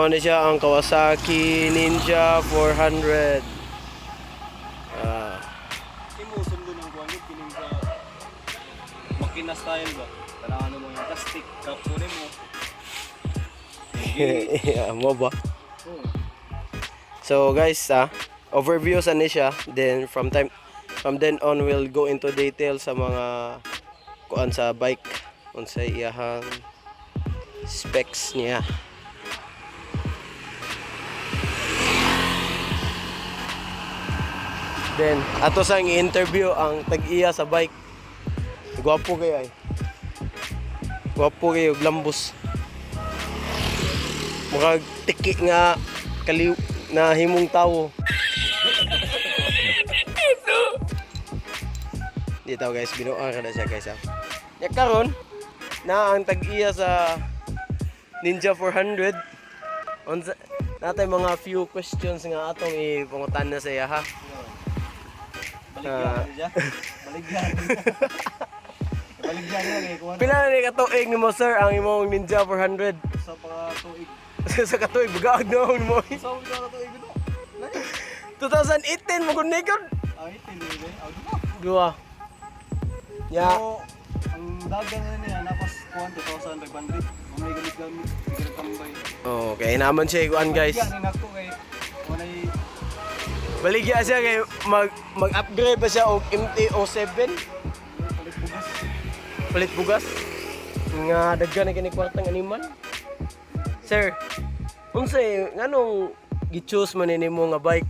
Mao ni siya ang Kawasaki Ninja 400. Imo sundo ng kuan kining sa makina style ba? Tanang mo yung plastic cup mo nimo. Mo ba? Oh. So guys, overview sa ni siya. Then from then on we'll go into detail sa mga kuan sa bike, unsa iyahang specs niya. Then ato sang i-interview ang tag-iya sa bike. Gwapo kayo ay. Gwapo kayo, glambos. Murag tiki nga kaliw na himong tawo. Dito guys, binuang ka na siya guys. Ya karon na ang tag-iya sa Ninja 400. Unsa natay mga few questions nga atong ipangutan na sa iya ha. Baligyan siya. Baligyan. Baligyan nga kay kuan. Pila na ni katuig nimo sir ang imong Ninja 400? Sa patuig. Sa katuig bugaag na mo. Sa patuig no. 2018 mo kun nikod. Ay tinili. Aw di ba? Dua. Ya. So, ang dagan na niya napas kuan 2,500. May gamit-gamit, bigyan tambay. Okay, naman siya kuan guys. Yan nako kay kunay Baligya siya kay mag-upgrade pa siya og MT-07. palit bugas. Palit bugas. Nga daghan na kini kwartang animal. Sir, unsay nganong gi-choose man nimo nga bike?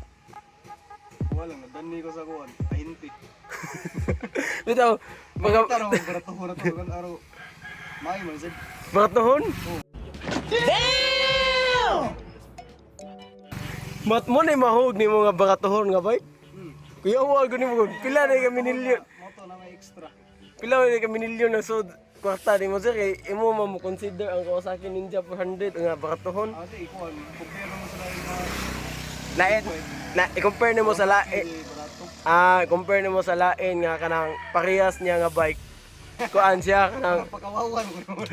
Wala na dani ko sa kuan. 20. Bitaw, Mga taro barato kan araw. May man sad. baratuhon? Damn! Mat mo na mahog ni mga baratuhon nga bike? Kuya wag ni mo pila na ka minilyon. Moto na may extra. Pila na ka minilyon na sud kwarta ni mo sir kay imo mo consider ang Kawasaki Ninja 400 nga baratuhon. Ate ikuan, kumpara mo sa lain na Lain na i-compare nimo sa lain. barato. Compare nimo sa lain nga kanang parehas niya nga bike. Kuan siya kanang Pagkawawan ko.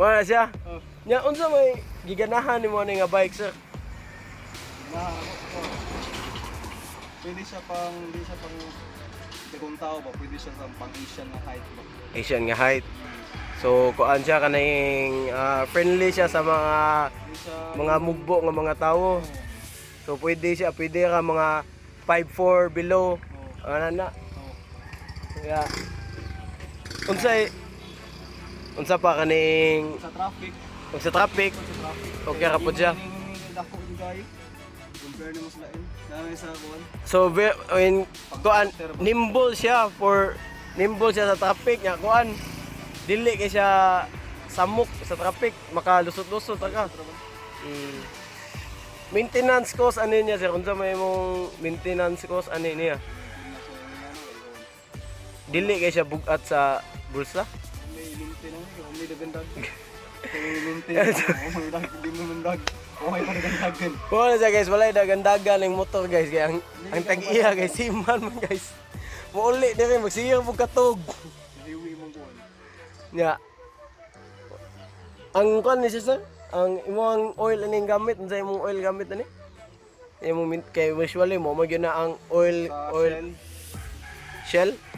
wala siya. Oh. Nya unsa may giganahan nimo ni nga bike sir? Pwede siya pang dagong tao ba? Pwede siya sa pang-Asian na height ba? Asian nga height. So kuan siya kaning friendly siya sa Pwede siya mga mugbo nga mga tawo. So pwede ka mga 5'4 below. Ano na. Kaya unsa pa kaning sa traffic. sa traffic okay ra pud siya. Dako yung guy. Compare mo sa lain. Dami sa kuan. So kuan nimble siya sa traffic nya kuan dili kay siya samok sa traffic makalusot-lusot ka. Maintenance cost ano niya sir? Unsa may mong maintenance cost ano niya? Dili kay siya bugat sa bulsa? May maintenance, may dagandag. May maintenance, may dagandag, di mo mandag. Okay pa dagandagan. Wala siya guys, wala dagandagan ng motor guys kaya ang tag-iya guys siman man guys. Muuli dire magsiyar pug katog. Hiwi mong kuan. Nya. Ang kuan ni siya sir, ang imong oil aning gamit, unsa imong oil gamit ani? Imong kay usually mo magyud na ang oil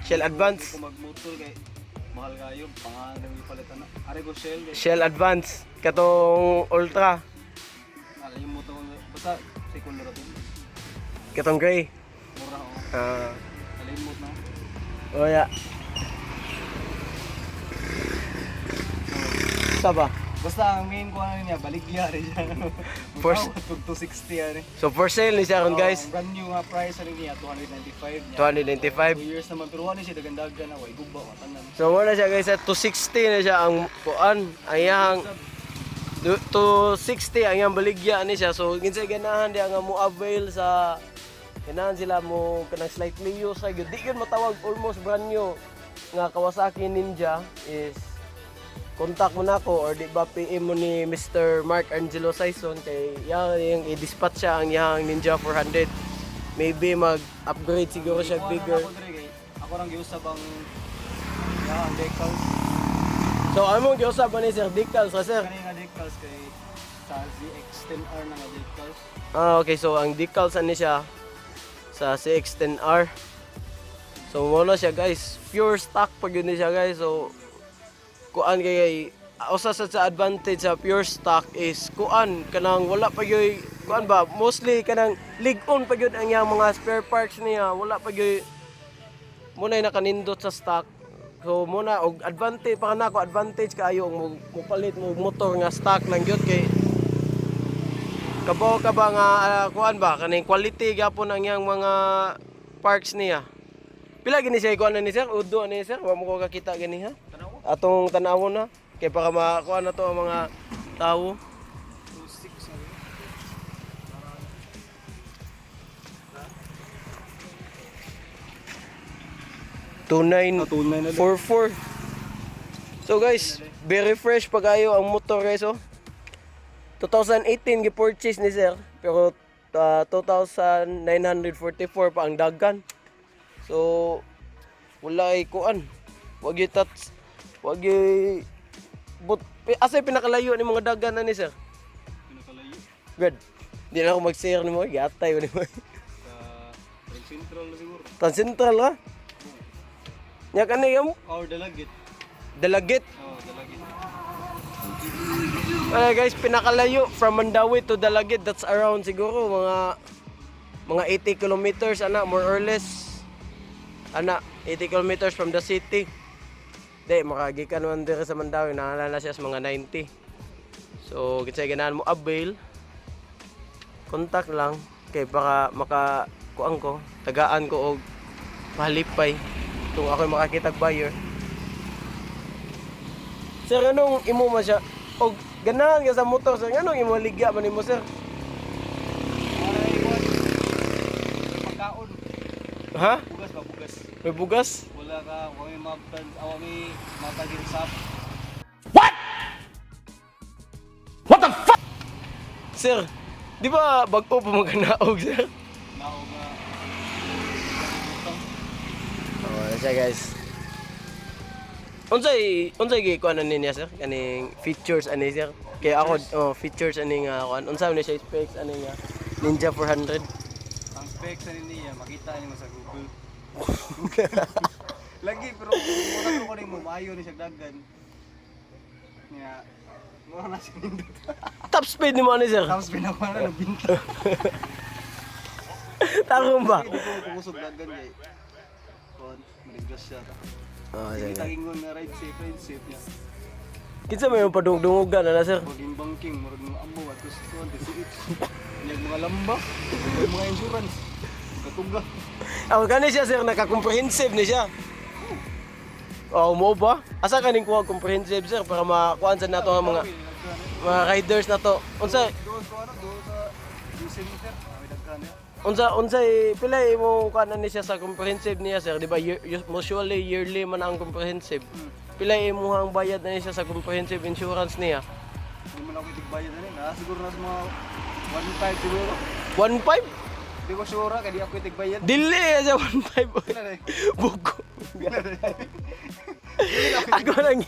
Shell Advance. Kung mag-motor kay mahal kayo, pangalan yung palitan na. Ari ko Shell kay. Shell Advance katong Ultra, Alam yung motor basta second ra din. katong gray. Mura ko. Ah, Alam mo na. oh ya. Saba. Basta ang main kuan niya baligya rin siya. First- 260 ani. So for sale ni siya ron guys. Brand new nga price ani niya 295 niya. 295. 2 years naman pero ano siya dagandagan na way gugba watanan. So wala siya guys, at 260 na siya ang kuan, ayang 260 ang iyang baligya ni siya. So kinsay ganahan diya nga mo avail sa ganahan sila mo kanang slightly used sa gyud. Di gyud matawag almost brand new nga Kawasaki Ninja is contact mo na ako or di ba PM mo ni Mr. Mark Angelo Saison kay yang i-dispatch siya ang yang Ninja 400. Maybe mag-upgrade siguro siya bigger. Ako rang giusab ang decals. So among giusap man ni sir decals ra sir. Kani nga decals kay sa ZX10R na nga decals. Okay, so ang decals ani siya sa CX-10R. So muna siya guys, pure stock pag yun siya guys. So kuan kay usa sa advantage sa pure stock is kuan kanang wala pa gyud kuan ba mostly kanang lig-on pa gyud ang iyang mga spare parts niya, wala pa gyud muna nakanindot sa stock. So muna og advantage pa kanako advantage kaayo mo palit mo motor nga stock lang gyud kay kabaw ka ba nga kuan ba kaning quality gyapon ang iyang mga parts niya. Pila gini siya kuan ni sir? Udo ni sir, wa mo ko kakita gani ha. Atong tanawon na kay para makuha na to ang mga tao. 2944. So guys, very fresh pagayo ang motor guys oh. 2018 gi-purchase ni sir pero 2,944 pa ang dagan. So wala ay kuan. Wag gyud touch. Wag gyud but asay pinakalayo ni mga dagan na ni sir. Pinakalayo Good. Di na ako mag-share ni mo, gatay ni mo. sa Central na siguro. Tan central ha. Nya kani yung Or Dalagit. Dalagit. Oh, Dalagit. Guys, pinakalayo from Mandawi to Dalagit, that's around siguro mga 80 kilometers ana, more or less. Ana, 80 kilometers from the city. Di, makagikan man dire sa Mandawi, naalala siya sa mga 90. So, kitsay ganahan mo avail. Contact lang kay baka makakuan ko, tagaan ko og mahalipay kung ako makakitag buyer. Sir, anong imo man siya? Og ganahan ka sa motor, sir. Anong imo ligya man nimo, sir? Pagkaon. Ha? Bugas ba bugas? May bugas? Wala ka, kami maptan, awami matagin sap. Sir, di ba bago pa maganaog, sir? Nao nga. Oh, siya guys. Unsay gi kuan ani niya, sir? Kaning features ani, sir? Kaya ako features ani nga kuan. Unsa man siya specs ani nga Ninja 400. Ang specs ani niya makita niyo sa Google. Lagi pero muna ko ni mo maayo ni siya dagan. Nya mo na siya nindot. Top speed ni mo ani, sir? Tapos binakuha na binta. Tarong ba? Hindi ko kusog dagan kay. Kon, maligas siya. Oh, Sige sige. tagingon na ride safe niya. Kinsa may padungdungogan na, sir? Paging banking, murag mga amo at gusto ko yung mga lamba, yung mga insurance, katuga. Ako kani siya, sir, naka-comprehensive ni siya. Oh, mo ba? Asa kaning kuha comprehensive, sir, para makuan sa nato ang mga riders na to. Unsa Doon sa diesel meter, may dagkan niya. unsay pila imo kuan ni siya sa comprehensive niya, sir? Di ba usually yearly man ang comprehensive. Pila imo ang bayad na niya sa comprehensive insurance niya? Hindi man ako itigbayan na rin, siguro na sa mga 1.5 siguro. 1.5? Hindi ko sure, kaya di ako itigbayan. Dili sa 1.5. Kila na eh. Buko. Ako lang.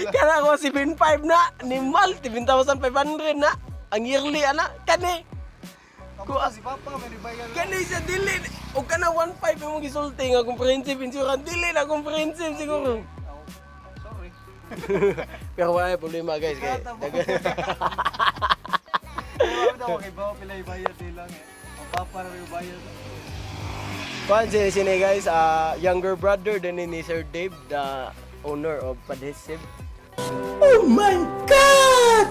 Kana ko si 5 na nimal 7,500 na. Ang yearly ana kani. Kapag si Papa, may itigbayan na. Kani sa dili. O kana 1.5 imong gisulti nga comprehensive insurance dili na comprehensive siguro. Sorry. Pero wala problema guys kay. Ano daw, kay Bawa pila ibayad nila eh. Ang Papa na yung bayad. Kuan sini guys, younger brother din ni Sir Dave, the owner of Padhesive. Oh my God!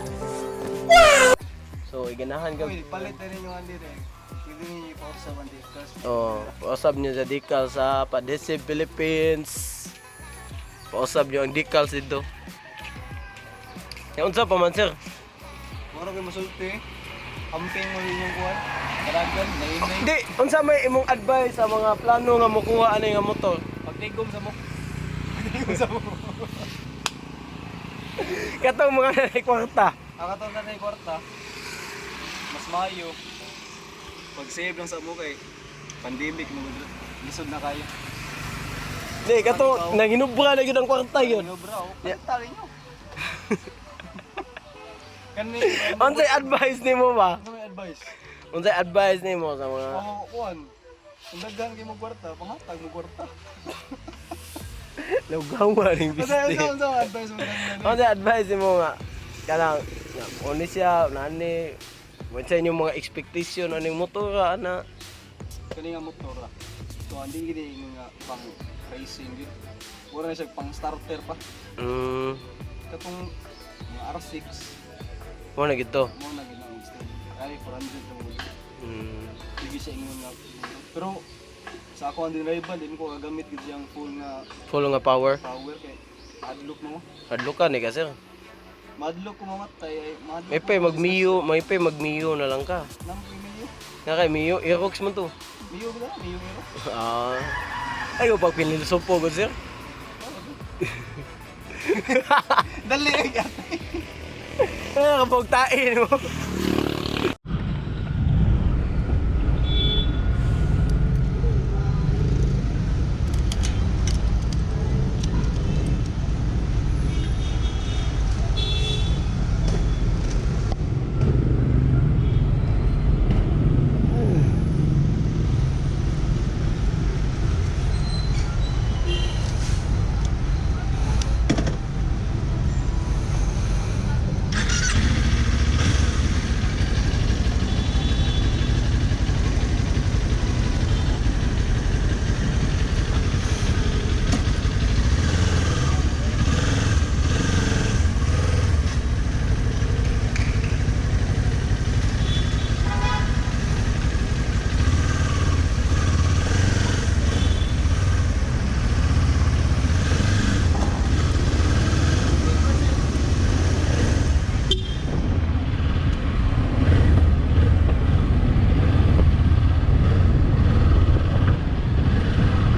Wow! So iganahan ka. Uy, palit na rin yung andi rin. Hindi niyo i-pause sa Bandicas. Oh, pausab niyo sa decal sa Padhesive Philippines. Pausab niyo ang decals dito. Unsa pa man, sir? Mura kayo masulti. Amping mo rin yung kuwan. Karagan, nainay. Di, unsa may imong advice sa mga plano nga mokuha ani nga motor? Pagtigom sa mo. Pagtigom sa mo. Katong mga nanay kwarta. Ang katong na yung kwarta, mas maayo. Pag-save lang sa mo kay pandemic mo. Lisod na kayo. Di, katong nanginubra na gyud ang kwarta gyud. Ano bro? Yeah. Pagtali nyo. Kani. Unsay advice nimo ba? Ano may advice? Unsay advice nimo sa mga Kuan. Kung daghan kay mo kwarta, panghatag mo kwarta. lugaw nga ning Ano business? sa advice mo nang Unsay advice nimo nga kanang oni siya nani mo sa inyong mga expectation aning motora ana. kani nga motor ah. So andi gini nga pang racing gyud. Wala na siya pang starter pa. Katong mga R6 Mo na gito. mo na ginang stand. Ay 400 lang mo. Mm. Sige siya ingon nga. Pero sa ako ang dinriban din ko gagamit gid siyang full nga Full nga power. power kay adlock mo. Kadlukan ni kasi. Madlock ko mamatay ay madlock. May pay magmiyo na lang ka. Nang Mio. Na kay miyo Aerox man to. Mio ba? Mio Mio. Ah. Ayo pag piniliso po good sir. Dali ay. Kapag tain mo.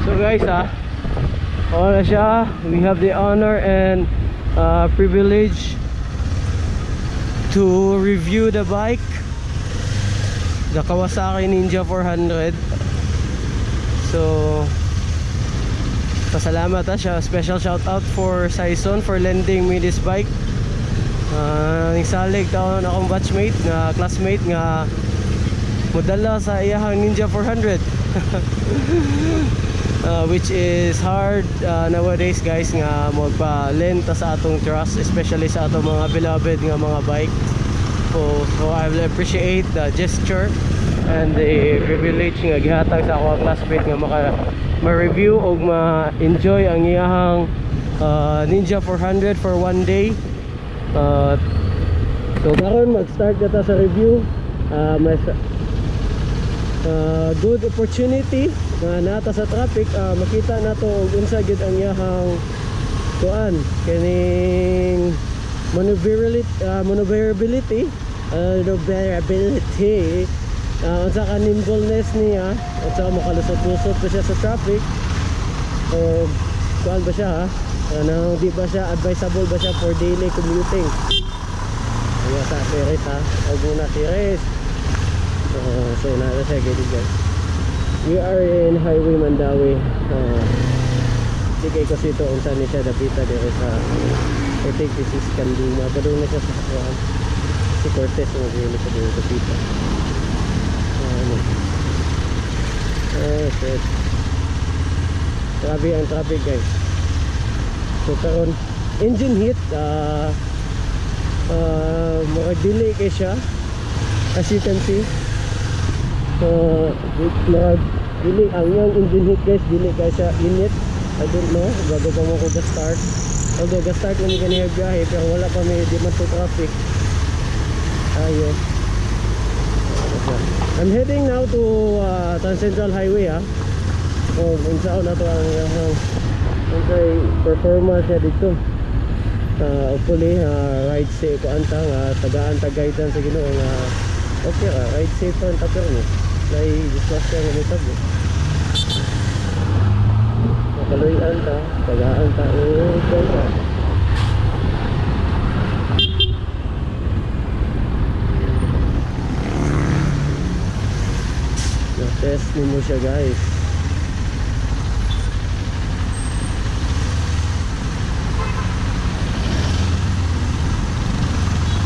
So guys wala siya. We have the honor and privilege to review the bike, the Kawasaki Ninja 400. So pasalamat siya. Special shout out for Saison for lending me this bike. Salig taon akong batchmate nga classmate nga modala sa iyahang Ninja 400. Which is hard nowadays guys nga magpa-lend ta sa atong trust, especially sa atong mga beloved nga mga bike. So I will appreciate the gesture and the privilege nga gihatag sa akong classmate nga ma-review o ma-enjoy ang iyahang Ninja 400 for one day. So karon mag-start na ta sa review. Good opportunity na nata sa traffic, makita nato og unsa gyud ang iyahang kuan kining maneuverability unsa ka nimbleness niya, unsa makalusot-lusot pa siya sa traffic o kuan ba siya nang di ba siya advisable ba siya for daily commuting. Kaya sa series og una series. So nasa siya guys. We are in Highway Mandawi. Sige ko sito unsa ni siya dapita dire sa 46 Kanduma. Padung na siya sa si Cortez mo dire sa dire dapita. Shit. Grabe ang traffic guys. So karon engine heat mag-delay kay siya as you can see. Dili ang yung engine heat guys, dili guys siya init. I don't know bago pa mo ko ga-start. Although ga-start na ni kanina biyahe pero wala pa may di man to traffic. Ayun. I'm heading now to Trans Central Highway unsa na to ang performance niya dito. Hopefully ride safe ko antang tagaan guidance sa Ginoo nga okay ride safe ang tapos mo. Nay disaster nga nito. Kaluyan ta, tagaan ta guys. Test mo siya guys.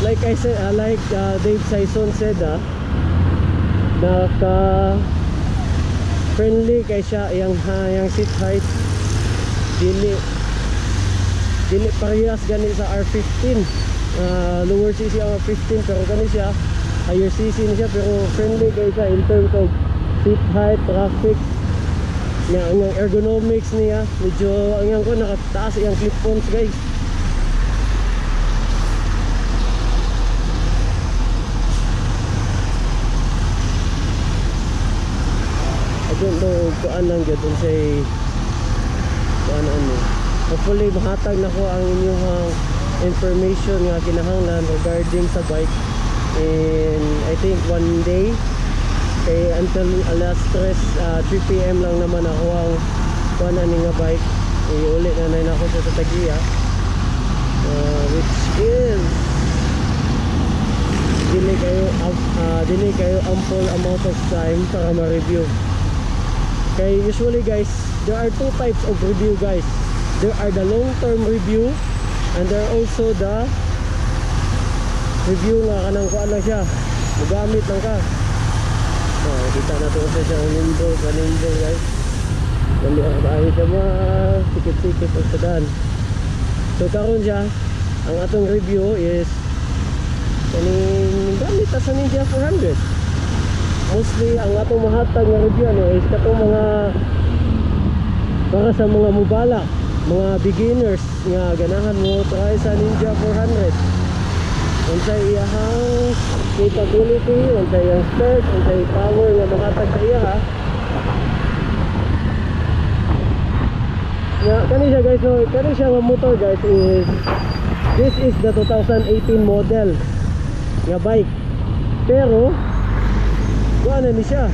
like I said, Dave Sison said, naka friendly kay siya yang seat height dili parehas gani sa R15. Lower cc ang R15 pero gani siya higher cc ni siya, pero friendly kay siya in terms of seat height, traffic nga. Ang ergonomics niya medyo ang ko nakataas yung clip-ons guys. I don't know kuan lang gyud unsay kuan ano. Hopefully mahatag na ko ang inyong information nga kinahanglan regarding sa bike in I think one day. Kay until alas 3 PM lang naman ako ang kuan ani nga bike. Iuli na ako sa Tagiya, which is dili kayo ample amount of time para ma-review. Kay usually guys, there are two types of review guys. There are the long-term review and there are also the review nga kanang kuan lang siya, magamit lang ka. Kita na ito siya ang nimble guys. Hindi ako tayo siya sikit-sikit ang sadan. So karon siya, ang atong review is kaning gamit sa Ninja 400. Mostly ang atong mahatag nga review is katong mga para sa mga mubalak, mga beginners nga ganahan mo try sa Ninja 400. Unsay iyang capability, unsay iyang spec, unsay power nga mahatag sa iya nga kani siya guys. So kani siya nga motor guys is this is the 2018 model nga bike, pero kuan ni siya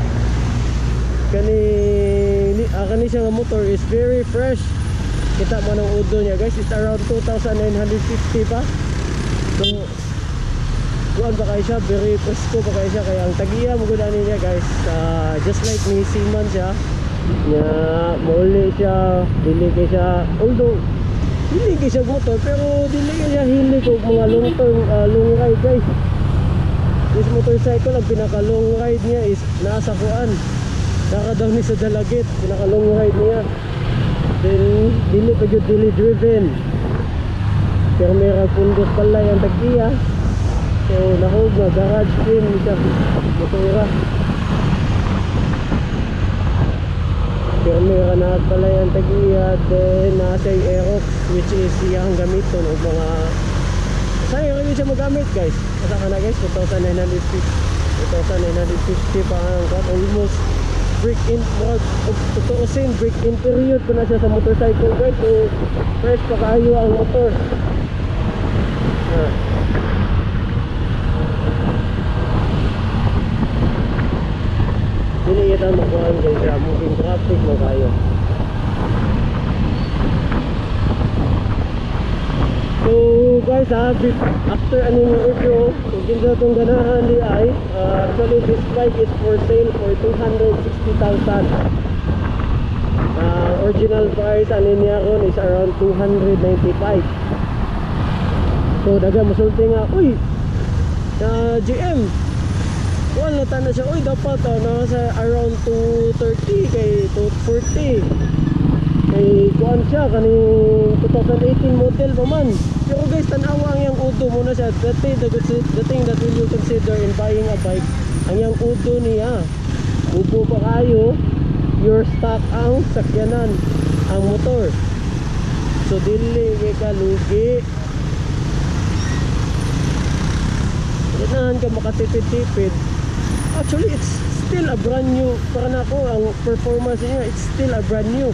kani siya nga motor is very fresh. Kita mo ng udo niya guys, it's around 2,950 pa. So kuan pa kay siya, very presko pa kay siya, kaya ang Tagiya mo gud ani niya guys. Just like ni Seaman siya nga mauli siya, dili kay siya, although dili kay siya motor pero dili kay siya hilig og mga long term long ride guys. This motorcycle ang pinaka long ride niya is nasa kuan, saka daw ni sa Dalagit, pinaka long ride niya. Then dili pa jud dili driven, pero meron pundos pala yung Tagiya. So nahog na garage din siya motora, pero meron na pala yung Tagiya. Then nasa yung Aerox which is siyang gamiton o mga sayang rin siya magamit guys. Kasa ka na guys, 2,950 pa ang almost break in, tutuusin break in period ko na siya sa motorcycle guys. So fresh pa kayo ang motor. Dili ito makuhaan guys, moving traffic mo kayo. So guys after aning review, kung kinsa itong ganahan di ay actually this bike is for sale for 260,000. Original price anin niya ron is around 295. So daga musulti nga, uy GM kuan na tanan siya, uy dapat nasa around 230 kay 240 kay kuan siya kaning 2018 model pa man. Pero guys, tanawa ang yang udo muna siya. The thing that will you consider in buying a bike, ang yang udo niya upo pa kayo, your stock ang sakyanan, ang motor. So dili ka lugi, ganahan ka makatipid-tipid. Actually it's still a brand new para na ako. Ang performance niya, it's still a brand new.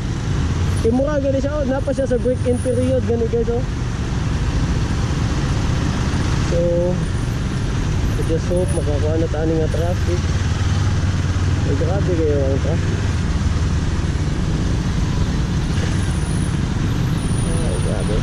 Mura gani siya, napa siya sa break-in period gani guys. So I just hope makakuha na tayo nga traffic. Ay grabe kayo ang traffic. Ay grabe.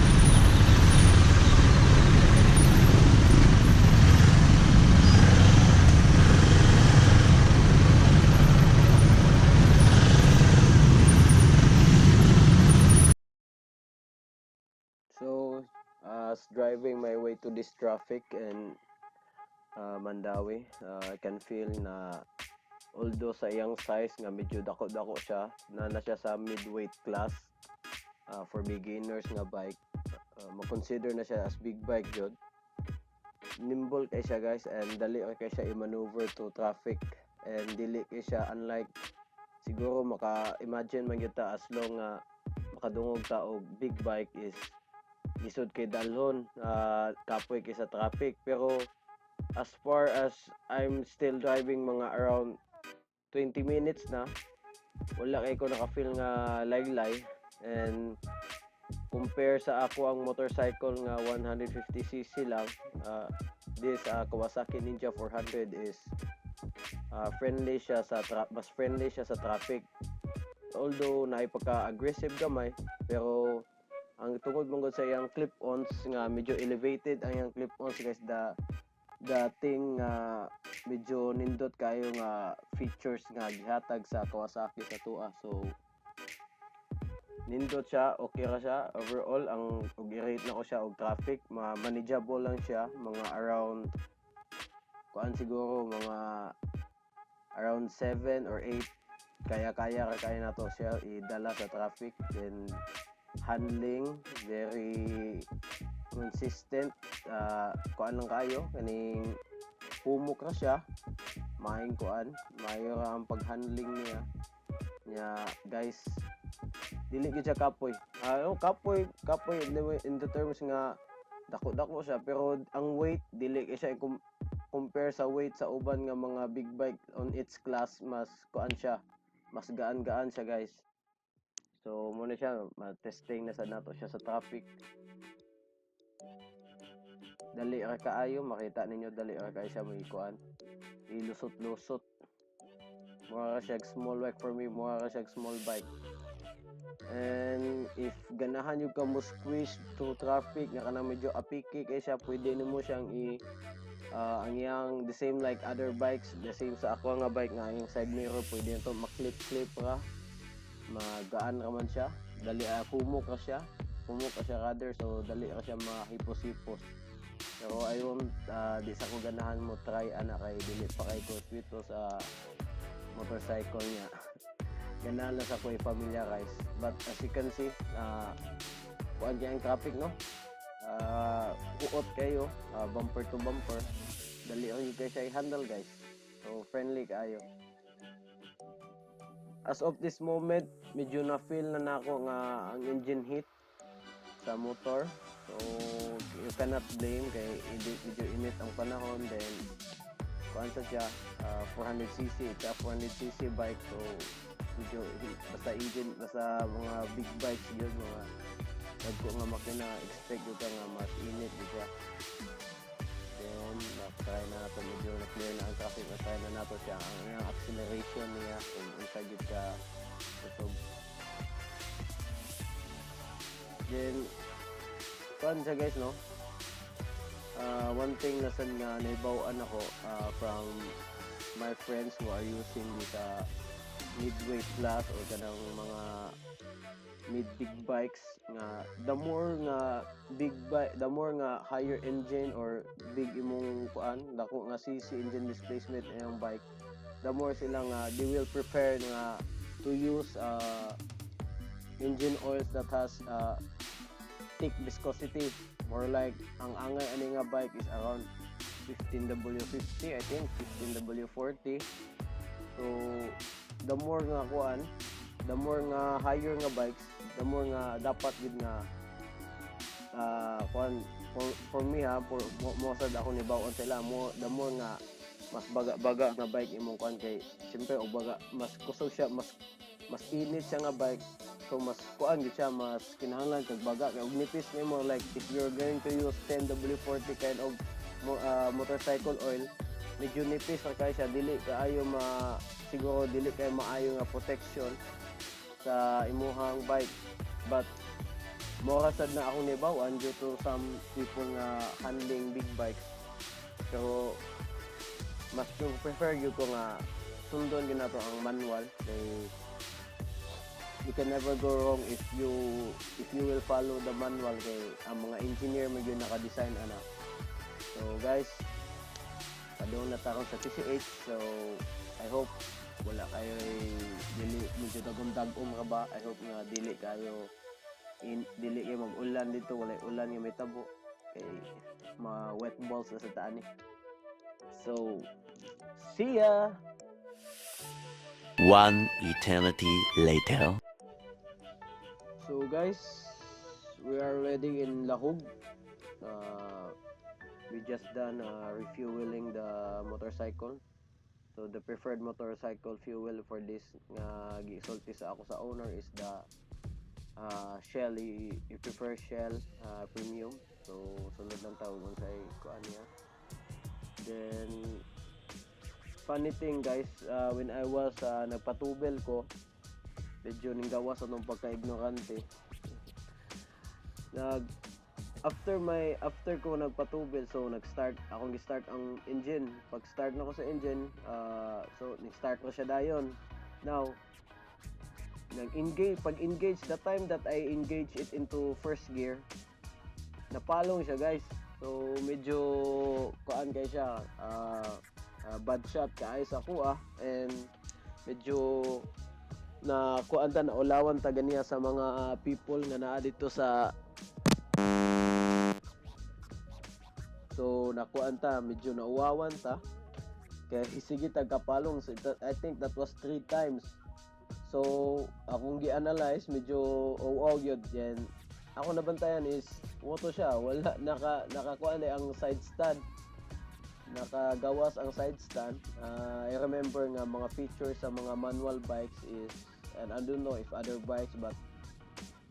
as driving my way to this traffic in Mandawi, I can feel na although sa iyang size nga medyo dako-dako siya, na siya sa mid-weight class for beginners nga bike. Makonsider na siya as big bike jud. Nimble kay siya guys, and dali kay siya i-maneuver to traffic, and dili kay siya unlike siguro maka-imagine man gyud ta as long nga makadungog ta og big bike is lisod kay dalhon, kapoy kay sa traffic. Pero as far as I'm still driving mga around 20 minutes na, wala kay ko naka-feel nga laylay, and compare sa ako ang motorcycle nga 150cc lang, this Kawasaki Ninja 400 is friendly siya sa mas friendly siya sa traffic, although naipagka-aggressive gamay, pero ang tungod mong sa iyang clip-ons nga medyo elevated ang iyang clip-ons guys, dating medyo nindot kayo nga features nga gihatag sa Kawasaki sa tua. So nindot siya, okay ra siya overall. Ang i-rate na ko siya og traffic, manageable lang siya, mga around kuan siguro mga around 7 or 8 kaya na to siya idala sa traffic. Then handling very consistent, kuan lang kayo kaning pumok ra siya, maayong kuan, maayo ra ang pag-handling niya guys. Dili gyud siya kapoy, kapoy in the terms nga dako-dako siya, pero ang weight dili kay siya compare sa weight sa uban nga mga big bike on its class. Mas kuan siya, mas gaan siya guys. So muna siya, ma-testing na sa nato siya sa traffic. Dali ra kaayo, makita ninyo dali ra kaayo siya kuan, ilusot-lusot. Mura siya small bike for me, mura siya small bike. And if ganahan yung ka mo squeeze to traffic nga kanang medyo apiki kay siya, pwede nimo siyang ang yang the same like other bikes, the same sa ako nga bike nga yung side mirror, pwede nito maklip-clip ra, magaan raman siya, dali pumok ka siya rather, so dali ra siya mahipos-hipos. Pero ayon di sa ko ganahan mo try ana kay dili pa kay ko sweet sa motorcycle niya. Ganahan lang sa ko i-familiarize, but as you can see, kuan kaya ang traffic no, uot kayo, bumper to bumper, dali ang kayo siya i-handle guys, so friendly kayo. As of this moment, medyo na feel na nako nga ang engine heat sa motor, so you cannot blame kay medyo init ang panahon. Then kuan siya, 400cc, it's a 400cc bike, so medyo basta engine, basta mga big bikes yun, mga nagko nga makina, expect ko nga mas init siya. Then try na nato, medyo na-clear na ang traffic, try na nato siya ang acceleration niya kung unsa gid ka usog. Then kuan siya guys no, one thing na sad nga naibaw-an ako from my friends who are using this mid-weight class or kanang mga mid-big bikes, nga the more nga big bike, the more nga higher engine or big imong kuan, dako nga cc engine displacement ang bike, the more sila nga they will prepare nga to use engine oils that has thick viscosity, more like ang angay ani nga bike is around 15W50, I think 15W40. So the more nga kuan, the more nga higher nga bikes, the more nga dapat gid nga kuan for me mo sad ako ni bawon sila mo, the more nga mas baga nga bike imong kuan, kay siyempre og baga mas kusog siya, mas init siya nga bike, so mas kuan gid siya, mas kinahanglan kag baga kay og nipis nimo. Like if you're going to use 10W40 kind of motorcycle oil, medyo nipis ra kay siya, dili kaayo siguro dili kay maayo nga protection sa imuhang bike. But mura sad na ako nibawan due to some people nga handling big bikes, pero mas prefer gyud ko nga sundon gid nato ang manual, kay you can never go wrong if you will follow the manual kay ang mga engineer medyo naka-design ana. So guys, padung na ta sa PCH. So I hope wala kayo dili medyo dagom-dagom ka ba. I hope nga dili kayo mag-ulan dito, wala ulan nga may tabo kay mga wet balls na sa taan. So see ya. One eternity later. So guys, we are already in Lahug. We just done refueling the motorcycle. So the preferred motorcycle fuel for this nga gisulti sa ako sa owner is the Shell. You prefer Shell premium. So sunod lang tawag sa kuan niya. Then funny thing guys, when I was nagpatubel ko, medyo ning gawas anong pagka-ignorante. After ko nagpatubel, so nag-start akong gi-start ang engine. Pag start na ko sa engine, so nag-start ko siya dayon. Now pag-engage, the time that I engage it into first gear, napalong siya guys. So medyo kuan kay siya, bad shot kaay sa kuha, and medyo na kuanta na ulawan ta ganiya sa mga people nga naa dito sa, so nakuanta medyo nauwawan ta kaya sige tagkapalong. So I think that was 3 times. So akong gi-analyze medyo gyud, yan ako nabantayan is moto siya, wala nakakuan ang side stand, nakagawas ang side stand. I remember nga mga features sa mga manual bikes is, and I don't know if other bikes, but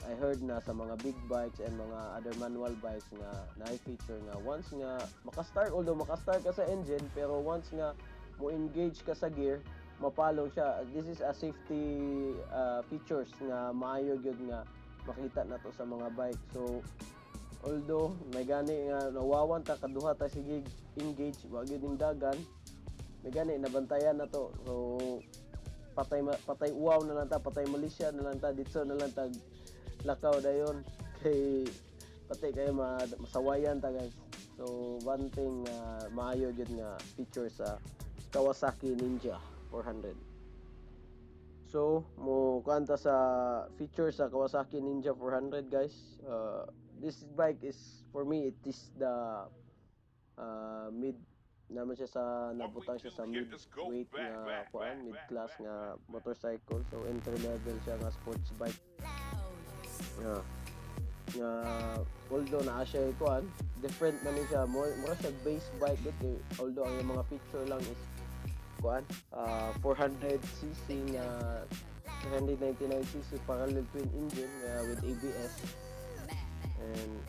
I heard na sa mga big bikes and mga other manual bikes nga na-feature nga once nga makastart, although makastart ka sa engine, pero once nga mo engage ka sa gear, mapalong siya. This is a safety features nga maayo gyud nga makita na to sa mga bike. So although may gani nga nawawan ta kaduha ta sige engage wa gyud ning dagan, may gani nabantayan na to. So patay uwaw na lang ta, patay Malaysia na lang ta, dito na lang tag lakaw dayon kay patay kayo masawayan ta guys. So one thing maayo gyud nga feature sa Kawasaki Ninja 400. So mo kanta sa feature sa Kawasaki Ninja 400 guys. This bike is, for me, it is the mid naman siya sa nabutang siya sa mid weight nga kuan, mid class nga motorcycle. So entry level siya nga sports bike. Although naa siya kuan, different man ni siya, more siya base bike but although ang mga feature lang is kuan 400cc nga 399cc parallel twin engine with ABS. And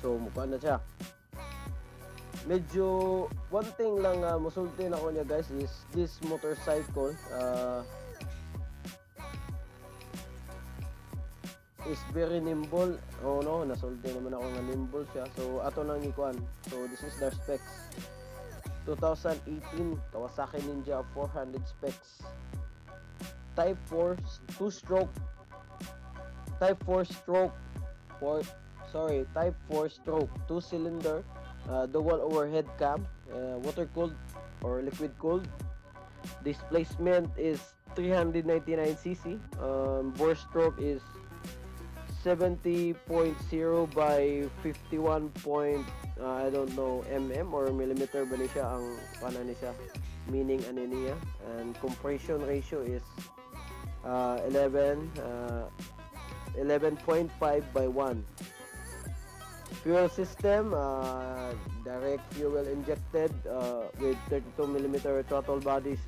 so mukha na siya. Medyo one thing lang musulti na ko niya guys is this motorcycle is very nimble. Oh no, nasulti naman ako nga nimble siya. So ato nang ikuan. So this is their specs. 2018 Kawasaki Ninja 400 specs. Type 4 2-stroke. Type 4 stroke. Type 4 stroke 2-cylinder, dual overhead cam, water-cooled or liquid-cooled. Displacement is 399cc. Bore stroke is 70.0 by 51 I don't know mm or millimeter ba ni siya ang kana ni siya, meaning ano niya. And compression ratio is 11.5 by 1. Fuel system, direct fuel injected with 32mm throttle bodies.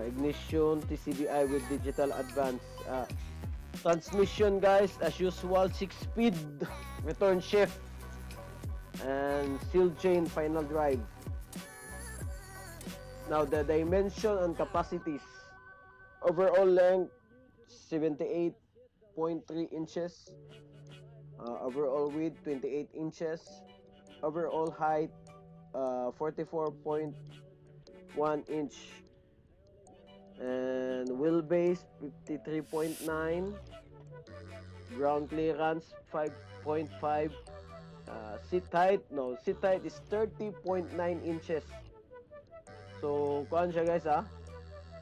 Ignition TCBI with digital advance. Transmission guys, as usual, 6-speed return shift and sealed chain final drive. Now the dimension and capacities: overall length 78.3 inches, overall width 28 inches, overall height 44.1 inch. And wheelbase 53.9, ground clearance 5.5, seat height is 30.9 inches. So kuan siya guys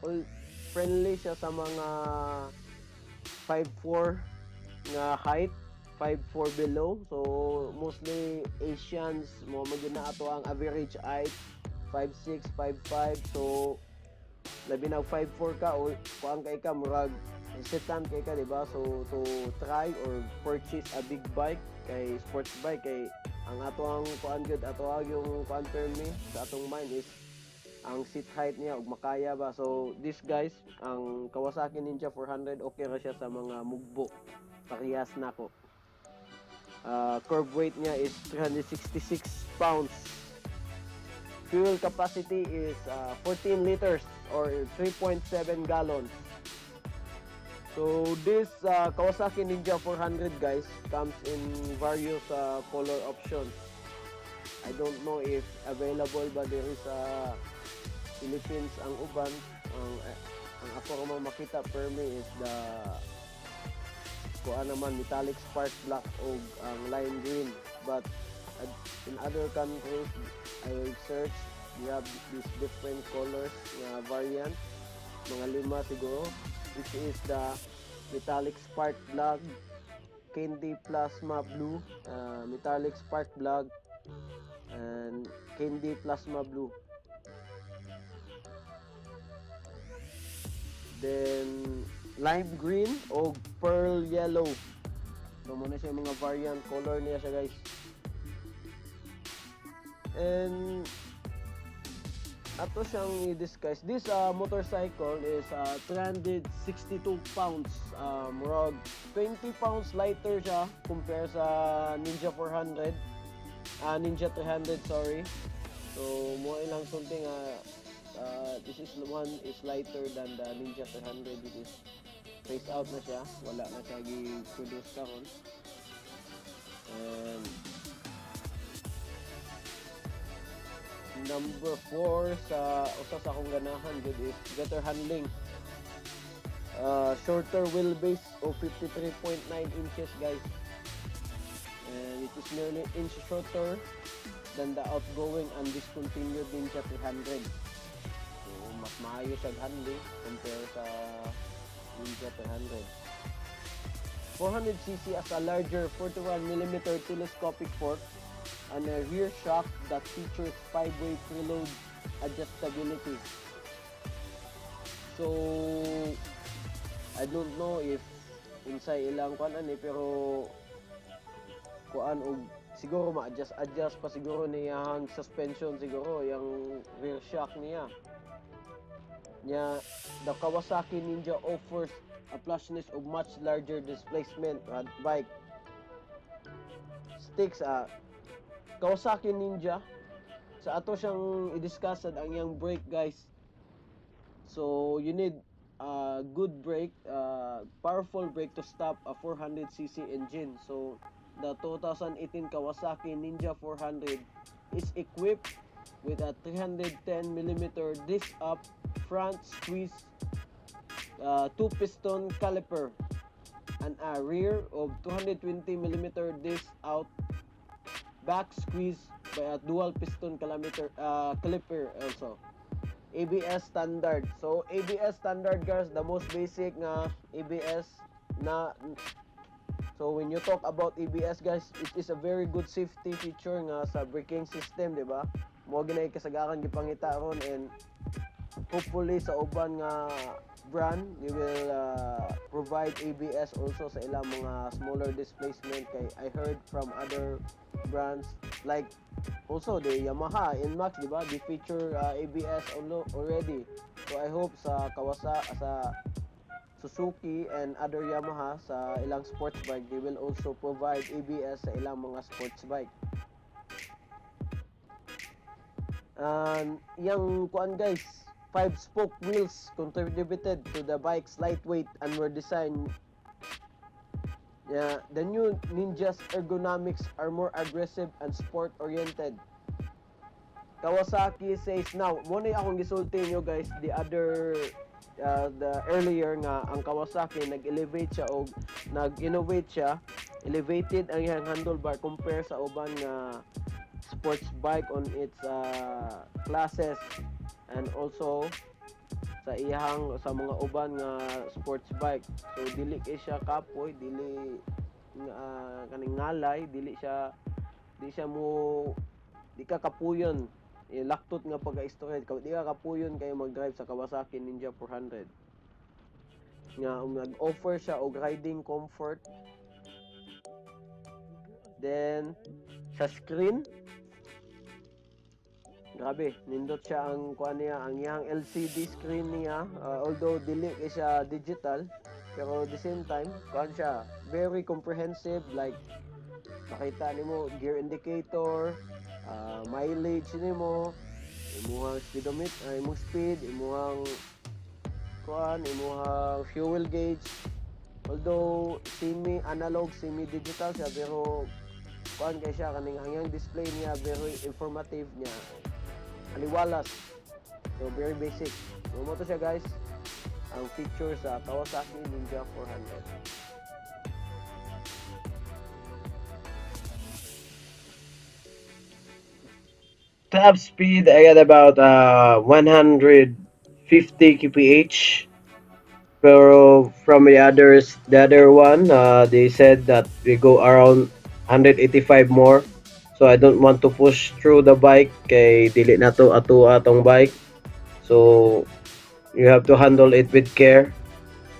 all friendly siya sa mga 5'4" nga height, 5'4" below. So mostly Asians mo magina ato ang average height 5'6", 5'5". So labi na 5'4" ka o kuan kay ka murag hesitant kay ka, diba? So to try or purchase a big bike kay sports bike kay ang ato ang kuan gyud ato yung kuan permi sa atong mind is ang seat height niya ug makaya ba. So this guys, ang Kawasaki Ninja 400 okay ra siya sa mga mugbo. Parehas nako. Curb weight niya is 366 pounds. Fuel capacity is 14 liters or 3.7 gallons. So this Kawasaki Ninja 400 guys comes in various color options. I don't know if available ba there is Philippines ang uban. Ang ako ramang makita per me is the kuan naman metallic spark black o ang lime green. But in other countries I searched, we have these different colors na variant, mga 5 siguro, which is the metallic spark black, candy plasma blue, metallic spark black, and candy plasma blue. Then lime green o pearl yellow. So muna siya mga variant color niya siya guys. And ato siyang i-discuss. This motorcycle is 362 pounds. Murag 20 pounds lighter siya compare sa Ninja 400. Ninja 300, sorry. So mo ilang something this is one is lighter than the Ninja 300, which is phased out na siya, wala na siya gi-produce karon. And number 4 sa usa sa akong ganahan good is better handling. Shorter wheelbase of 53.9 inches guys, and it is nearly inch shorter than the outgoing and discontinued Ninja 300. Mas maayos ang handling compare sa Ninja 300. 400cc as a larger 41mm telescopic fork and a rear shock that features 5-way preload adjustability. So I don't know if inside ilang kuan pero kuan og siguro ma-adjust pa siguro niya ang suspension, siguro yung rear shock niya. The Kawasaki Ninja offers a plushness of much larger displacement bike. Sticks Kawasaki Ninja sa ato siyang i-discuss ang iyang brake guys. So you need a good brake, powerful brake to stop a 400cc engine. So the 2018 Kawasaki Ninja 400 is equipped with a 310mm disc up front squeeze 2-piston caliper and a rear of 220mm disc out back squeeze by a dual piston caliper also. ABS standard. So ABS standard guys, the most basic nga ABS na. So when you talk about ABS guys, it is a very good safety feature nga sa braking system, di ba? Mo ginay kasagaran gipangita ron, and hopefully sa uban nga brand you will provide ABS also sa ilang mga smaller displacement. Kay I heard from other brands like also the Yamaha NMAX, di ba? They feature ABS already. So I hope sa Kawasaki, sa Suzuki and other Yamaha sa ilang sports bike, they will also provide ABS sa ilang mga sports bike. And yung kuan guys, 5-spoke wheels contributed to the bike's lightweight and were designed. The new Ninja's ergonomics are more aggressive and sport-oriented. Kawasaki says now, muna akong gisulti nyo guys, the other the earlier nga ang Kawasaki nag-elevate siya o nag-innovate siya, elevated ang iyang handlebar compare sa uban nga sports bike on its classes, and also sa iyang sa mga uban nga sports bike. So dili kay siya kapoy, dili kaning ngalay, di ka kapuyon. Laktot nga pag-istored, di ka kapuyon kayo mag-drive sa Kawasaki Ninja 400. Nga nag-offer siya og riding comfort. Then sa screen, grabe, nindot siya ang kuan niya, ang iyang LCD screen niya, although dili kay siya digital, pero at the same time, kuan siya, very comprehensive, like makita nimo gear indicator, mileage nimo, imuhang speedometer, imong speed, imuhang kuan, imuhang fuel gauge. Although semi-analog, semi-digital siya, pero kuan kay siya kaning ang iyang display niya very informative niya. Aliwalas. So very basic. So mo to siya guys, ang feature sa Kawasaki Ninja 400. Top speed, I got about 150 kph. Pero from the other one, they said that we go around 185 more. So I don't want to push through the bike kay dili na to atua tong bike. So you have to handle it with care.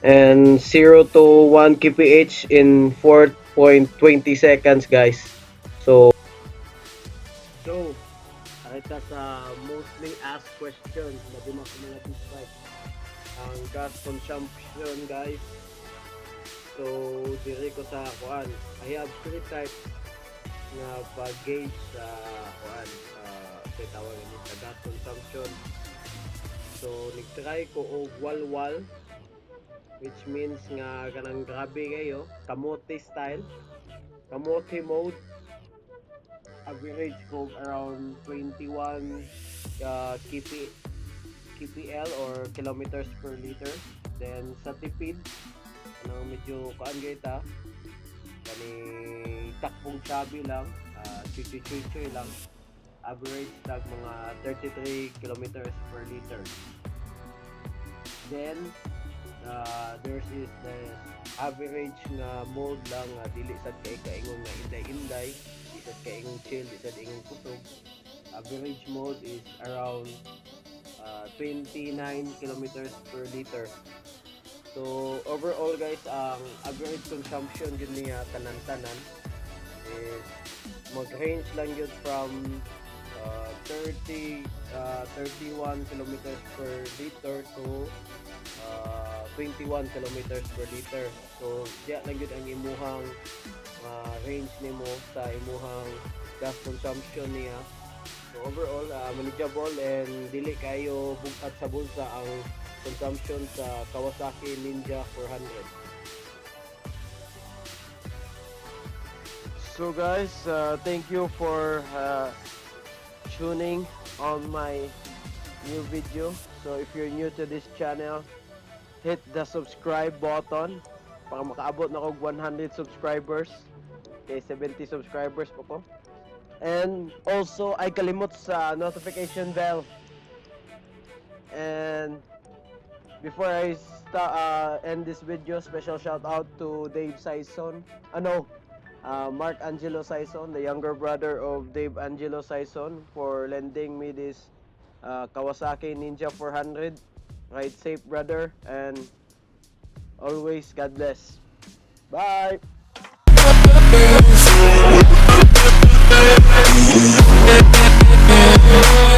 And 0 to 1 kph in 4.20 seconds, guys. So nakita sa mostly asked questions na di makumulative bike, ang gas consumption, guys. So diri ko sa kuan, I have 3 types nga pag-gauge sa kuan, sa tawag ni sa gas consumption. So nagtry ko og wal-wal, which means nga kanang grabe kayo, kamote style, kamote mode. Average ko around 21 kpl or kilometers per liter. Then sa tipid, medyo kuan gayta, kani takbong sabi lang, chuy lang, average tag mga 33 kilometers per liter. Then there's is the average nga mode lang, dili sad kay kaingon nga inday-inday, di sad kaingon chill, di sad ingon kusog. Average mode is around 29 kilometers per liter. So overall guys, ang average consumption yun niya tanan-tanan is mag-range lang yun from 31 kilometers per liter to 21 kilometers per liter. So diya lang yun ang imuhang range nimo sa imuhang gas consumption niya. So overall, manageable and dili kayo bugkat sa bulsa ang consumption sa Kawasaki Ninja 400. So guys, thank you for tuning on my new video. So if you're new to this channel, hit the subscribe button para makaabot na kog 100 subscribers. Okay, 70 subscribers po ko. And also, ay kalimot sa notification bell. And before I end this video, special shout out to Dave Saison. Mark Angelo Saison, the younger brother of Dave Angelo Saison, for lending me this Kawasaki Ninja 400. Ride safe, brother, and always God bless. Bye! Yeah.